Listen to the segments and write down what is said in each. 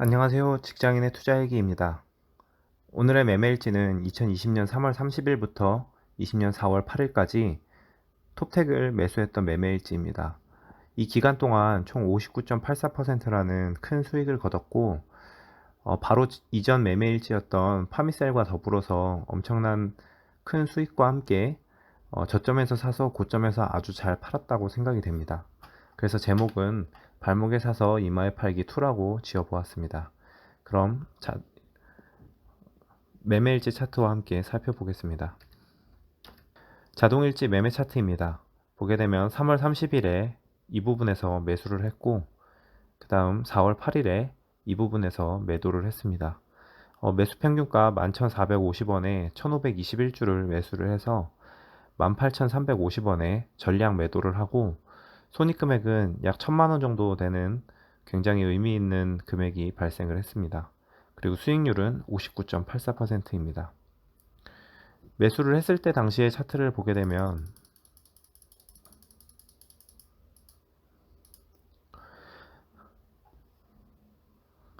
안녕하세요. 직장인의 투자일기입니다. 오늘의 매매일지는 2020년 3월 30일부터 20년 4월 8일까지 톱텍을 매수했던 매매일지입니다. 이 기간 동안 총 59.84%라는 큰 수익을 거뒀고 바로 이전 매매일지였던 파미셀과 더불어서 엄청난 큰 수익과 함께 저점에서 사서 고점에서 아주 잘 팔았다고 생각이 됩니다. 그래서 제목은 발목에 사서 이마에 팔기 2라고 지어보았습니다. 그럼 매매일지 차트와 함께 살펴보겠습니다. 자동일지 매매 차트입니다. 보게 되면 3월 30일에 이 부분에서 매수를 했고 그 다음 4월 8일에 이 부분에서 매도를 했습니다. 매수 평균가 11,450원에 1,521주를 매수를 해서 18,350원에 전량 매도를 하고 손익금액은 약 1,000만원 정도 되는 굉장히 의미 있는 금액이 발생을 했습니다. 그리고 수익률은 59.84%입니다. 매수를 했을 때 당시의 차트를 보게 되면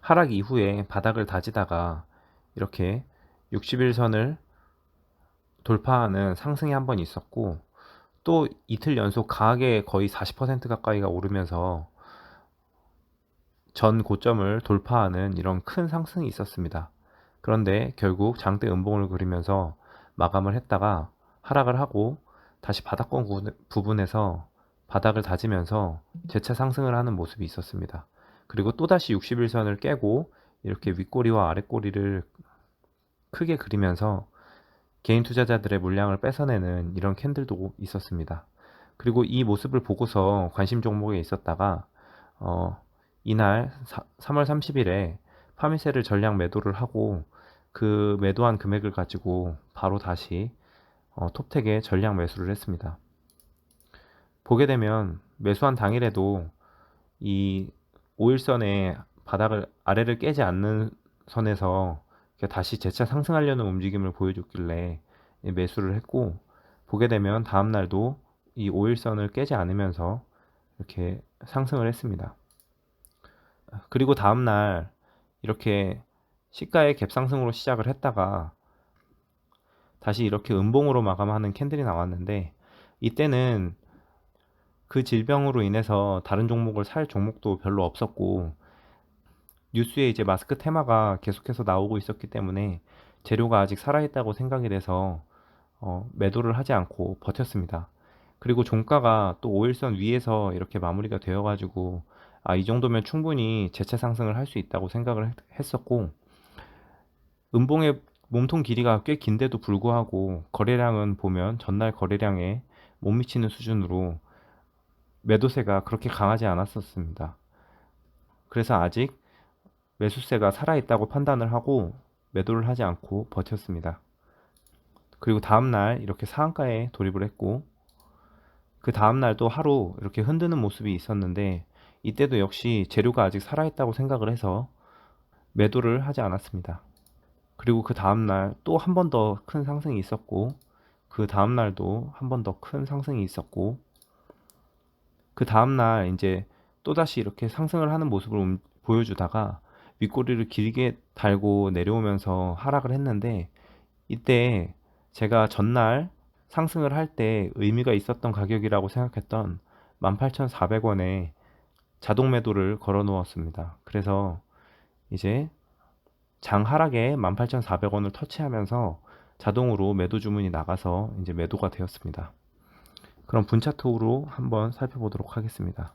하락 이후에 바닥을 다지다가 이렇게 60일선을 돌파하는 상승이 한번 있었고 또 이틀 연속 강하게 거의 40% 가까이가 오르면서 전 고점을 돌파하는 이런 큰 상승이 있었습니다. 그런데 결국 장대 음봉을 그리면서 마감을 했다가 하락을 하고 다시 바닥권 부분에서 바닥을 다지면서 재차 상승을 하는 모습이 있었습니다. 그리고 또다시 60일선을 깨고 이렇게 윗꼬리와 아랫꼬리를 크게 그리면서 개인 투자자들의 물량을 뺏어내는 이런 캔들도 있었습니다. 그리고 이 모습을 보고서 관심 종목에 있었다가 이날 3월 30일에 파미셀을 전량 매도를 하고 그 매도한 금액을 가지고 바로 다시 톱텍에 전량 매수를 했습니다. 보게 되면 매수한 당일에도 이 5일선의 바닥을 아래를 깨지 않는 선에서 다시 재차 상승하려는 움직임을 보여줬길래 매수를 했고 보게 되면 다음날도 이 5일선을 깨지 않으면서 이렇게 상승을 했습니다. 그리고 다음날 이렇게 시가의 갭상승으로 시작을 했다가 다시 이렇게 음봉으로 마감하는 캔들이 나왔는데 이때는 그 질병으로 인해서 다른 종목을 살 종목도 별로 없었고 뉴스에 이제 마스크 테마가 계속해서 나오고 있었기 때문에 재료가 아직 살아있다고 생각이 돼서 매도를 하지 않고 버텼습니다. 그리고 종가가 또 5일선 위에서 이렇게 마무리가 되어가지고 이 정도면 충분히 재차 상승을 할 수 있다고 생각을 했었고 음봉의 몸통 길이가 꽤 긴데도 불구하고 거래량은 보면 전날 거래량에 못 미치는 수준으로 매도세가 그렇게 강하지 않았었습니다. 그래서 아직 매수세가 살아있다고 판단을 하고 매도를 하지 않고 버텼습니다. 그리고 다음날 이렇게 상한가에 돌입을 했고 그 다음날도 하루 이렇게 흔드는 모습이 있었는데 이때도 역시 재료가 아직 살아있다고 생각을 해서 매도를 하지 않았습니다. 그리고 그 다음날 또 한 번 더 큰 상승이 있었고 그 다음날도 한 번 더 큰 상승이 있었고 그 다음날 이제 또다시 이렇게 상승을 하는 모습을 보여주다가 윗꼬리를 길게 달고 내려오면서 하락을 했는데 이때 제가 전날 상승을 할 때 의미가 있었던 가격이라고 생각했던 18,400원에 자동 매도를 걸어 놓았습니다. 그래서 이제 장 하락에 18,400원을 터치하면서 자동으로 매도 주문이 나가서 이제 매도가 되었습니다. 그럼 분 차트로 한번 살펴보도록 하겠습니다.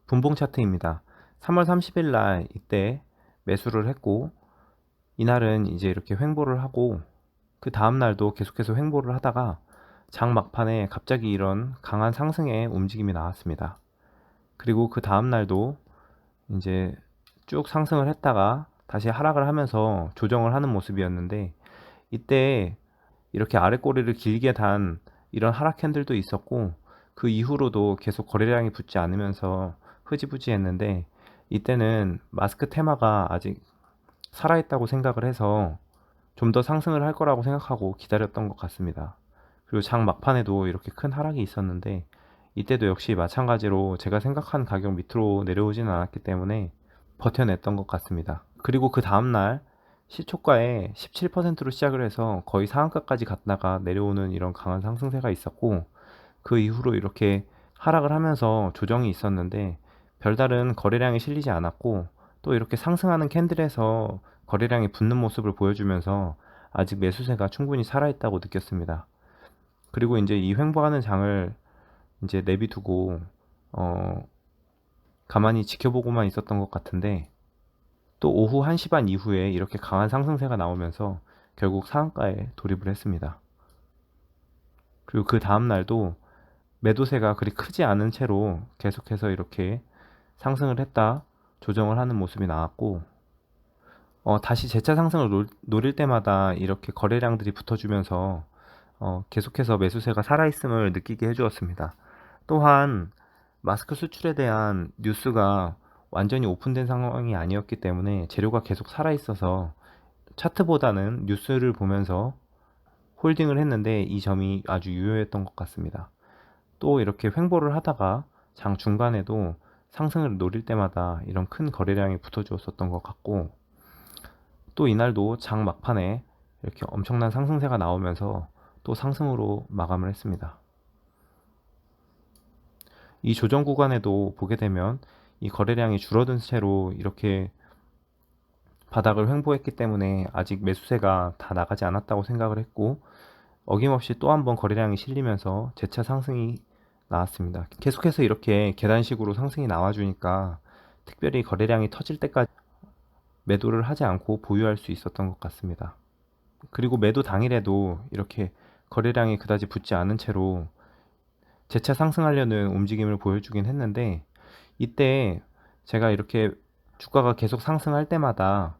분봉 차트입니다. 3월 30일 날 이때 매수를 했고 이날은 이제 이렇게 횡보를 하고 그 다음날도 계속해서 횡보를 하다가 장 막판에 갑자기 이런 강한 상승의 움직임이 나왔습니다. 그리고 그 다음날도 이제 쭉 상승을 했다가 다시 하락을 하면서 조정을 하는 모습이었는데 이때 이렇게 아래 꼬리를 길게 단 이런 하락 캔들도 있었고 그 이후로도 계속 거래량이 붙지 않으면서 흐지부지 했는데 이때는 마스크 테마가 아직 살아있다고 생각을 해서 좀 더 상승을 할 거라고 생각하고 기다렸던 것 같습니다. 그리고 장 막판에도 이렇게 큰 하락이 있었는데 이때도 역시 마찬가지로 제가 생각한 가격 밑으로 내려오지는 않았기 때문에 버텨냈던 것 같습니다. 그리고 그 다음날 시초가에 17%로 시작을 해서 거의 상한가까지 갔다가 내려오는 이런 강한 상승세가 있었고, 그 이후로 이렇게 하락을 하면서 조정이 있었는데 별다른 거래량이 실리지 않았고, 또 이렇게 상승하는 캔들에서 거래량이 붙는 모습을 보여주면서 아직 매수세가 충분히 살아있다고 느꼈습니다. 그리고 이제 이 횡보하는 장을 이제 내비두고 가만히 지켜보고만 있었던 것 같은데, 또 오후 1시 반 이후에 이렇게 강한 상승세가 나오면서 결국 상한가에 돌입을 했습니다. 그리고 그 다음 날도 매도세가 그리 크지 않은 채로 계속해서 이렇게 상승을 했다 조정을 하는 모습이 나왔고, 다시 재차 상승을 노릴 때마다 이렇게 거래량들이 붙어주면서 계속해서 매수세가 살아있음을 느끼게 해주었습니다. 또한 마스크 수출에 대한 뉴스가 완전히 오픈된 상황이 아니었기 때문에 재료가 계속 살아있어서 차트보다는 뉴스를 보면서 홀딩을 했는데, 이 점이 아주 유효했던 것 같습니다. 또 이렇게 횡보를 하다가 장 중간에도 상승을 노릴 때마다 이런 큰 거래량이 붙어 주었었던 것 같고, 또 이날도 장 막판에 이렇게 엄청난 상승세가 나오면서 또 상승으로 마감을 했습니다. 이 조정 구간에도 보게 되면 이 거래량이 줄어든 채로 이렇게 바닥을 횡보했기 때문에 아직 매수세가 다 나가지 않았다고 생각을 했고, 어김없이 또 한 번 거래량이 실리면서 재차 상승이 나왔습니다. 계속해서 이렇게 계단식으로 상승이 나와주니까 특별히 거래량이 터질 때까지 매도를 하지 않고 보유할 수 있었던 것 같습니다. 그리고 매도 당일에도 이렇게 거래량이 그다지 붙지 않은 채로 재차 상승하려는 움직임을 보여주긴 했는데, 이때 제가 이렇게 주가가 계속 상승할 때마다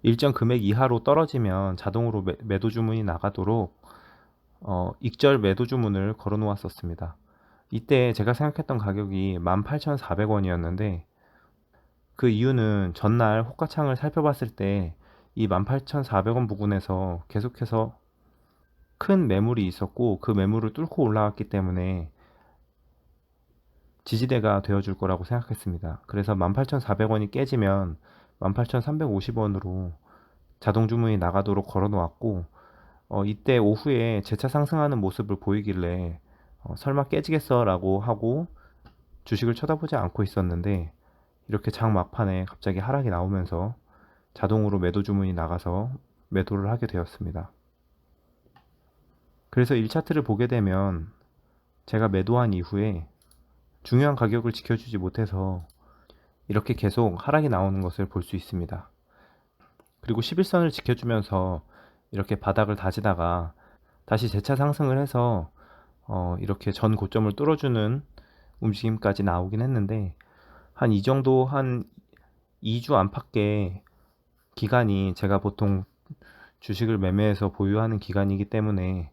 일정 금액 이하로 떨어지면 자동으로 매도 주문이 나가도록 익절 매도 주문을 걸어 놓았었습니다. 이때 제가 생각했던 가격이 18,400원이었는데, 그 이유는 전날 호가창을 살펴봤을 때 이 18,400원 부근에서 계속해서 큰 매물이 있었고, 그 매물을 뚫고 올라왔기 때문에 지지대가 되어줄 거라고 생각했습니다. 그래서 18,400원이 깨지면 18,350원으로 자동 주문이 나가도록 걸어 놓았고, 이때 오후에 재차 상승하는 모습을 보이길래 설마 깨지겠어 라고 하고 주식을 쳐다보지 않고 있었는데, 이렇게 장 막판에 갑자기 하락이 나오면서 자동으로 매도 주문이 나가서 매도를 하게 되었습니다. 그래서 1차트를 보게 되면 제가 매도한 이후에 중요한 가격을 지켜주지 못해서 이렇게 계속 하락이 나오는 것을 볼 수 있습니다. 그리고 11선을 지켜주면서 이렇게 바닥을 다지다가 다시 재차 상승을 해서 이렇게 전 고점을 뚫어주는 움직임까지 나오긴 했는데, 한 이 정도 한 2주 안팎의 기간이 제가 보통 주식을 매매해서 보유하는 기간이기 때문에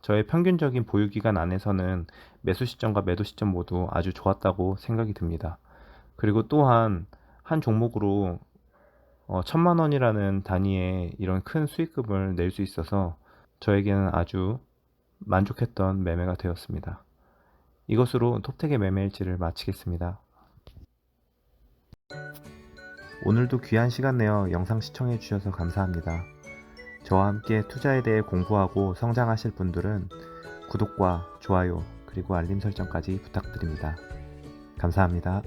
저의 평균적인 보유 기간 안에서는 매수 시점과 매도 시점 모두 아주 좋았다고 생각이 듭니다. 그리고 또한 한 종목으로 1,000만 원이라는 단위의 이런 큰 수익금을 낼 수 있어서 저에게는 아주 만족했던 매매가 되었습니다. 이것으로 톱텍의 매매일지를 마치겠습니다. 오늘도 귀한 시간 내어 영상 시청해 주셔서 감사합니다. 저와 함께 투자에 대해 공부하고 성장하실 분들은 구독과 좋아요 그리고 알림 설정까지 부탁드립니다. 감사합니다.